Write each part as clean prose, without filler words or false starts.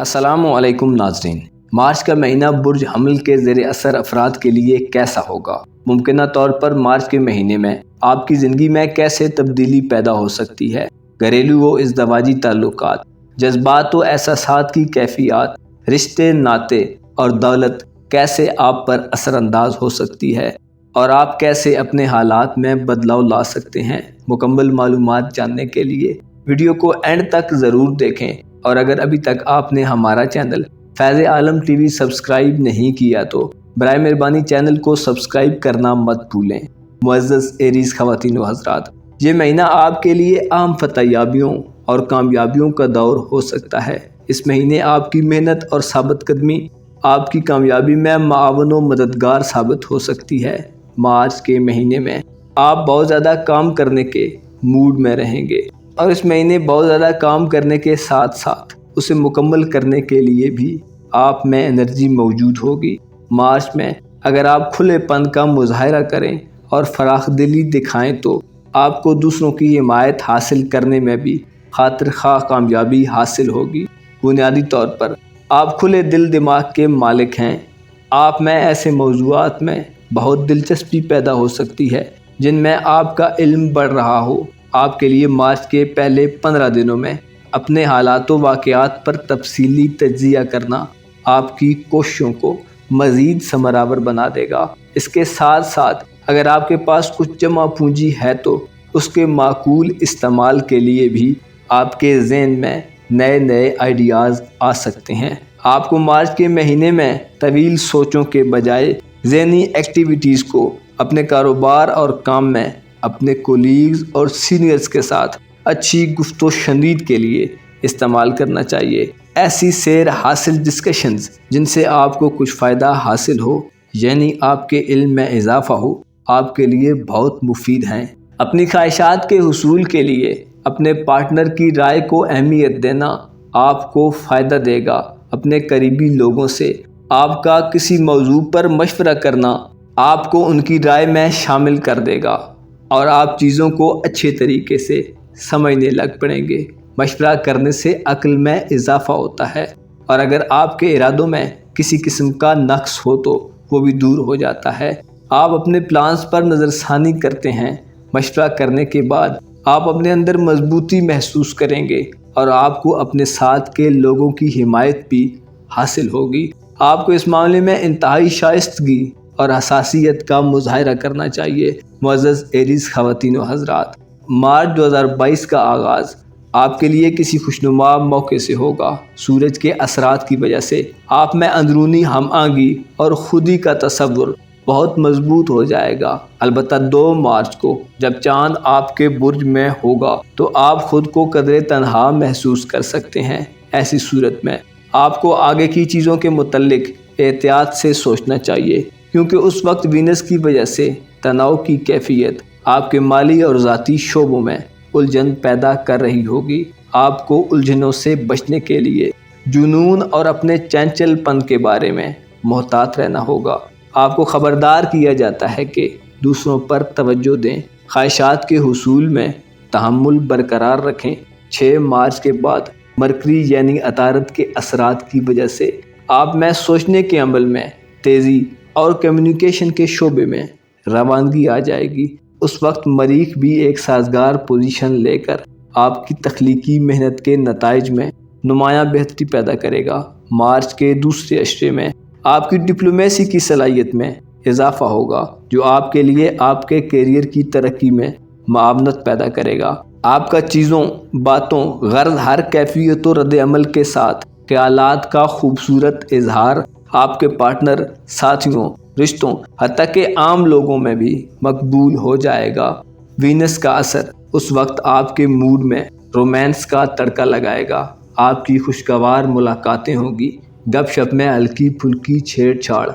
السلام علیکم ناظرین۔ مارچ کا مہینہ برج حمل کے زیر اثر افراد کے لیے کیسا ہوگا؟ ممکنہ طور پر مارچ کے مہینے میں آپ کی زندگی میں کیسے تبدیلی پیدا ہو سکتی ہے؟ گھریلو و ازدواجی تعلقات، جذبات و احساسات کی کیفیات، رشتے ناطے اور دولت کیسے آپ پر اثر انداز ہو سکتی ہے اور آپ کیسے اپنے حالات میں بدلاؤ لا سکتے ہیں؟ مکمل معلومات جاننے کے لیے ویڈیو کو اینڈ تک ضرور دیکھیں، اور اگر ابھی تک آپ نے ہمارا چینل فیض عالم ٹی وی سبسکرائب نہیں کیا تو برائے مہربانی چینل کو سبسکرائب کرنا مت بھولیں۔ معزز ایریز خواتین و حضرات، یہ مہینہ آپ کے لیے اہم فتح یابیوں اور کامیابیوں کا دور ہو سکتا ہے۔ اس مہینے آپ کی محنت اور ثابت قدمی آپ کی کامیابی میں معاون و مددگار ثابت ہو سکتی ہے۔ مارچ کے مہینے میں آپ بہت زیادہ کام کرنے کے موڈ میں رہیں گے، اور اس مہینے بہت زیادہ کام کرنے کے ساتھ ساتھ اسے مکمل کرنے کے لیے بھی آپ میں انرجی موجود ہوگی۔ مارچ میں اگر آپ کھلے پن کا مظاہرہ کریں اور فراخ دلی دکھائیں تو آپ کو دوسروں کی حمایت حاصل کرنے میں بھی خاطر خواہ کامیابی حاصل ہوگی۔ بنیادی طور پر آپ کھلے دل دماغ کے مالک ہیں۔ آپ میں ایسے موضوعات میں بہت دلچسپی پیدا ہو سکتی ہے جن میں آپ کا علم بڑھ رہا ہو۔ آپ کے لیے مارچ کے پہلے 15 دنوں میں اپنے حالات و واقعات پر تفصیلی تجزیہ کرنا آپ کی کوششوں کو مزید ثمرآور بنا دے گا۔ اس کے ساتھ ساتھ اگر آپ کے پاس کچھ جمع پونجی ہے تو اس کے معقول استعمال کے لیے بھی آپ کے ذہن میں نئے آئیڈیاز آ سکتے ہیں۔ آپ کو مارچ کے مہینے میں طویل سوچوں کے بجائے ذہنی ایکٹیویٹیز کو اپنے کاروبار اور کام میں اپنے کولیگز اور سینئرز کے ساتھ اچھی گفت و شنید کے لیے استعمال کرنا چاہیے۔ ایسی سیر حاصل ڈسکشنز جن سے آپ کو کچھ فائدہ حاصل ہو، یعنی آپ کے علم میں اضافہ ہو، آپ کے لیے بہت مفید ہیں۔ اپنی خواہشات کے حصول کے لیے اپنے پارٹنر کی رائے کو اہمیت دینا آپ کو فائدہ دے گا۔ اپنے قریبی لوگوں سے آپ کا کسی موضوع پر مشورہ کرنا آپ کو ان کی رائے میں شامل کر دے گا اور آپ چیزوں کو اچھے طریقے سے سمجھنے لگ پڑیں گے۔ مشورہ کرنے سے عقل میں اضافہ ہوتا ہے، اور اگر آپ کے ارادوں میں کسی قسم کا نقص ہو تو وہ بھی دور ہو جاتا ہے۔ آپ اپنے پلانز پر نظر ثانی کرتے ہیں۔ مشورہ کرنے کے بعد آپ اپنے اندر مضبوطی محسوس کریں گے اور آپ کو اپنے ساتھ کے لوگوں کی حمایت بھی حاصل ہوگی۔ آپ کو اس معاملے میں انتہائی شائستگی اور حساسیت کا مظاہرہ کرنا چاہیے۔ معزز ایریز خواتین و حضرات، مارچ 2022 کا آغاز آپ کے لیے کسی خوشنما موقع سے ہوگا۔ سورج کے اثرات کی وجہ سے آپ میں اندرونی ہم آہنگی اور خودی کا تصور بہت مضبوط ہو جائے گا۔ البتہ 2 مارچ کو جب چاند آپ کے برج میں ہوگا تو آپ خود کو قدرے تنہا محسوس کر سکتے ہیں۔ ایسی صورت میں آپ کو آگے کی چیزوں کے متعلق احتیاط سے سوچنا چاہیے، کیونکہ اس وقت وینس کی وجہ سے تناؤ کی کیفیت آپ کے مالی اور ذاتی شعبوں میں الجھن پیدا کر رہی ہوگی۔ آپ کو الجھنوں سے بچنے کے لیے جنون اور اپنے چنچل پن کے بارے میں محتاط رہنا ہوگا۔ آپ کو خبردار کیا جاتا ہے کہ دوسروں پر توجہ دیں، خواہشات کے حصول میں تحمل برقرار رکھیں۔ 6 مارچ کے بعد مرکری یعنی عطارد کے اثرات کی وجہ سے آپ میں سوچنے کے عمل میں تیزی اور کمیونیکیشن کے شعبے میں روانگی آ جائے گی۔ اس وقت مریخ بھی ایک سازگار پوزیشن لے کر آپ کی تخلیقی محنت کے نتائج میں نمایاں بہتری پیدا کرے گا۔ مارچ کے دوسرے عشرے میں آپ کی ڈپلومیسی کی صلاحیت میں اضافہ ہوگا، جو آپ کے لیے آپ کے کیریئر کی ترقی میں معاونت پیدا کرے گا۔ آپ کا چیزوں، باتوں، غرض ہر کیفیت و رد عمل کے ساتھ خیالات کا خوبصورت اظہار آپ کے پارٹنر، ساتھیوں، رشتوں، حتیٰ کہ عام لوگوں میں بھی مقبول ہو جائے گا۔ وینس کا اثر اس وقت آپ کے موڈ میں رومانس کا تڑکا لگائے گا۔ آپ کی خوشگوار ملاقاتیں ہوں گی، گپ شپ میں ہلکی پھلکی چھیڑ چھاڑ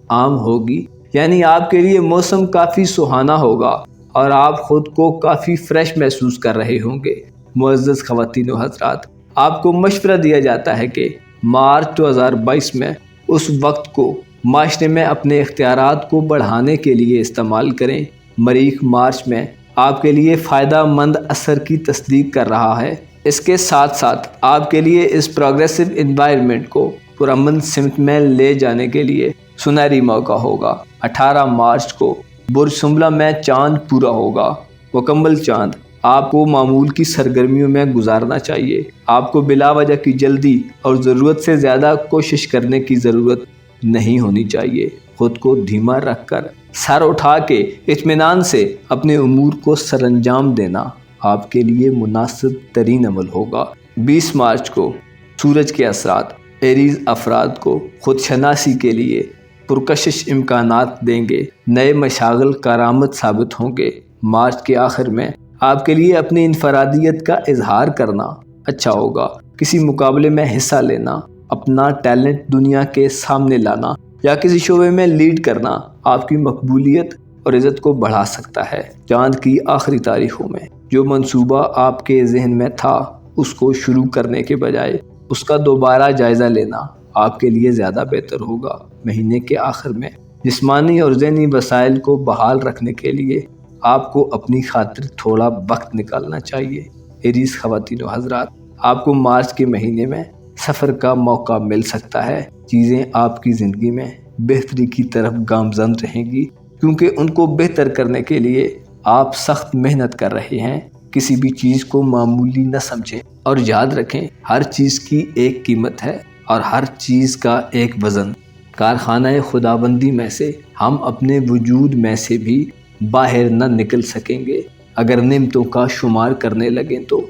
عام ہوگی، یعنی آپ کے لیے موسم کافی سہانا ہوگا اور آپ خود کو کافی فریش محسوس کر رہے ہوں گے۔ معزز خواتین و حضرات، آپ کو مشورہ دیا جاتا ہے کہ مارچ 2022 میں اس وقت کو معاشرے میں اپنے اختیارات کو بڑھانے کے لیے استعمال کریں۔ مریخ مارچ میں آپ کے لیے فائدہ مند اثر کی تصدیق کر رہا ہے۔ اس کے ساتھ ساتھ آپ کے لیے اس پروگریسو انوائرمنٹ کو پرامن سمت میں لے جانے کے لیے سنہری موقع ہوگا۔ 18 مارچ کو برج سنبلہ میں چاند پورا ہوگا، مکمل چاند۔ آپ کو معمول کی سرگرمیوں میں گزارنا چاہیے۔ آپ کو بلا وجہ کی جلدی اور ضرورت سے زیادہ کوشش کرنے کی ضرورت نہیں ہونی چاہیے۔ خود کو دھیما رکھ کر سر اٹھا کے اطمینان سے اپنے امور کو سر انجام دینا آپ کے لیے مناسب ترین عمل ہوگا۔ 20 مارچ کو سورج کے اثرات ایریز افراد کو خود شناسی کے لیے پرکشش امکانات دیں گے۔ نئے مشاغل کارآمد ثابت ہوں گے۔ مارچ کے آخر میں آپ کے لیے اپنی انفرادیت کا اظہار کرنا اچھا ہوگا۔ کسی مقابلے میں حصہ لینا، اپنا ٹیلنٹ دنیا کے سامنے لانا یا کسی شعبے میں لیڈ کرنا آپ کی مقبولیت اور عزت کو بڑھا سکتا ہے۔ چاند کی آخری تاریخوں میں جو منصوبہ آپ کے ذہن میں تھا اس کو شروع کرنے کے بجائے اس کا دوبارہ جائزہ لینا آپ کے لیے زیادہ بہتر ہوگا۔ مہینے کے آخر میں جسمانی اور ذہنی وسائل کو بحال رکھنے کے لیے آپ کو اپنی خاطر تھوڑا وقت نکالنا چاہیے۔ ایریز خواتین و حضرات، آپ کو مارچ کے مہینے میں سفر کا موقع مل سکتا ہے۔ چیزیں آپ کی زندگی میں بہتری کی طرف گامزن رہیں گی کیونکہ ان کو بہتر کرنے کے لیے آپ سخت محنت کر رہے ہیں۔ کسی بھی چیز کو معمولی نہ سمجھیں اور یاد رکھیں ہر چیز کی ایک قیمت ہے اور ہر چیز کا ایک وزن۔ کارخانہ خداوندی میں سے ہم اپنے وجود میں سے بھی باہر نہ نکل سکیں گے اگر نعمتوں کا شمار کرنے لگیں تو۔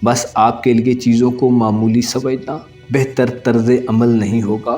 بس آپ کے لیے چیزوں کو معمولی سمجھنا بہتر طرز عمل نہیں ہوگا۔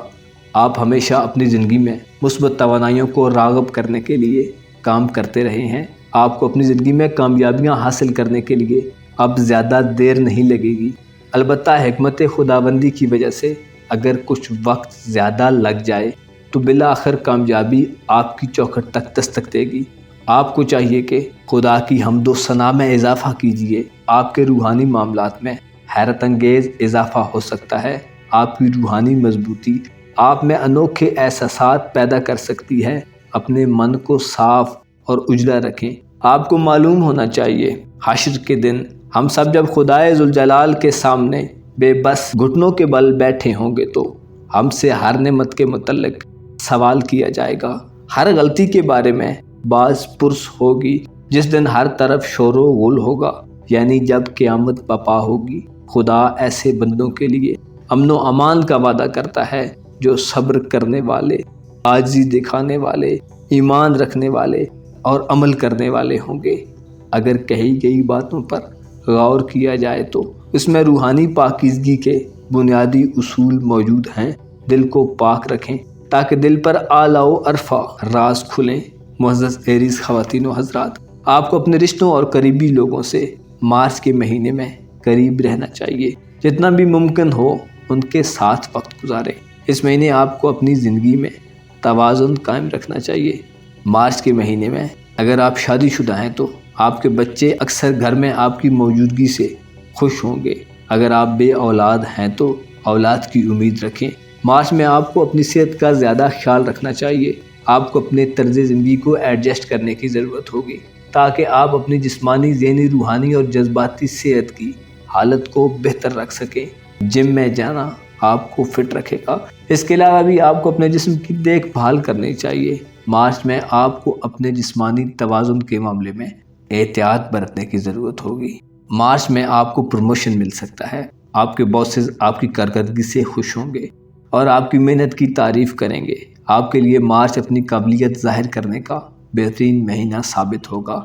آپ ہمیشہ اپنی زندگی میں مثبت توانائیوں کو راغب کرنے کے لیے کام کرتے رہے ہیں۔ آپ کو اپنی زندگی میں کامیابیاں حاصل کرنے کے لیے اب زیادہ دیر نہیں لگے گی۔ البتہ حکمت خداوندی کی وجہ سے اگر کچھ وقت زیادہ لگ جائے تو بالآخر کامیابی آپ کی چوکھٹ تک دستک دے گی۔ آپ کو چاہیے کہ خدا کی حمد و ثنا میں اضافہ کیجیے۔ آپ کے روحانی معاملات میں حیرت انگیز اضافہ ہو سکتا ہے۔ آپ کی روحانی مضبوطی آپ میں انوکھے احساسات پیدا کر سکتی ہے۔ اپنے من کو صاف اور اجلا رکھیں۔ آپ کو معلوم ہونا چاہیے حشر کے دن ہم سب جب خدائے ذوالجلال کے سامنے بے بس گھٹنوں کے بل بیٹھے ہوں گے تو ہم سے ہر نعمت کے متعلق سوال کیا جائے گا۔ ہر غلطی کے بارے میں باز پرس ہوگی۔ جس دن ہر طرف شور و غل ہوگا یعنی جب قیامت برپا ہوگی۔ خدا ایسے بندوں کے لیے امن و امان کا وعدہ کرتا ہے جو صبر کرنے والے، عاجزی دکھانے والے، ایمان رکھنے والے اور عمل کرنے والے ہوں گے۔ اگر کہی گئی باتوں پر غور کیا جائے تو اس میں روحانی پاکیزگی کے بنیادی اصول موجود ہیں۔ دل کو پاک رکھیں تاکہ دل پر اعلیٰ و ارفع راز کھلیں۔ معزز ایریز خواتین و حضرات، آپ کو اپنے رشتوں اور قریبی لوگوں سے مارچ کے مہینے میں قریب رہنا چاہیے۔ جتنا بھی ممکن ہو ان کے ساتھ وقت گزاریں۔ اس مہینے آپ کو اپنی زندگی میں توازن قائم رکھنا چاہیے۔ مارچ کے مہینے میں اگر آپ شادی شدہ ہیں تو آپ کے بچے اکثر گھر میں آپ کی موجودگی سے خوش ہوں گے۔ اگر آپ بے اولاد ہیں تو اولاد کی امید رکھیں۔ مارچ میں آپ کو اپنی صحت کا زیادہ خیال رکھنا چاہیے۔ آپ کو اپنے طرز زندگی کو ایڈجسٹ کرنے کی ضرورت ہوگی تاکہ آپ اپنی جسمانی، ذہنی، روحانی اور جذباتی صحت کی حالت کو بہتر رکھ سکیں۔ جم میں جانا آپ کو فٹ رکھے گا۔ اس کے علاوہ بھی آپ کو اپنے جسم کی دیکھ بھال کرنی چاہیے۔ مارچ میں آپ کو اپنے جسمانی توازن کے معاملے میں احتیاط برتنے کی ضرورت ہوگی۔ مارچ میں آپ کو پروموشن مل سکتا ہے۔ آپ کے باسز آپ کی کارکردگی سے خوش ہوں گے اور آپ کی محنت کی تعریف کریں گے۔ آپ کے لیے مارچ اپنی قابلیت ظاہر کرنے کا بہترین مہینہ ثابت ہوگا۔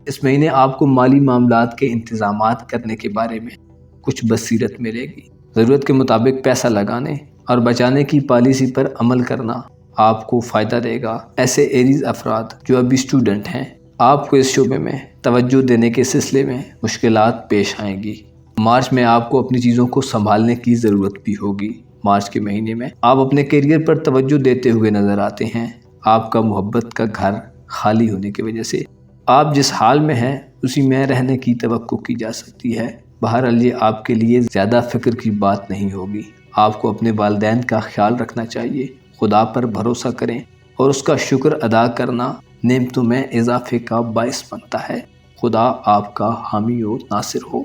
اس مہینے آپ کو مالی معاملات کے انتظامات کرنے کے بارے میں کچھ بصیرت ملے گی۔ ضرورت کے مطابق پیسہ لگانے اور بچانے کی پالیسی پر عمل کرنا آپ کو فائدہ دے گا۔ ایسے ایریز افراد جو ابھی اسٹوڈنٹ ہیں، آپ کو اس شعبے میں توجہ دینے کے سلسلے میں مشکلات پیش آئیں گی۔ مارچ میں آپ کو اپنی چیزوں کو سنبھالنے کی ضرورت بھی ہوگی۔ مارچ کے مہینے میں آپ اپنے کیریئر پر توجہ دیتے ہوئے نظر آتے ہیں۔ آپ کا محبت کا گھر خالی ہونے کی وجہ سے آپ جس حال میں ہیں اسی میں رہنے کی توقع کی جا سکتی ہے۔ بہرحال یہ آپ کے لیے زیادہ فکر کی بات نہیں ہوگی۔ آپ کو اپنے والدین کا خیال رکھنا چاہیے۔ خدا پر بھروسہ کریں اور اس کا شکر ادا کرنا نعمتوں میں اضافے کا باعث بنتا ہے۔ خدا آپ کا حامی و ناصر ہو۔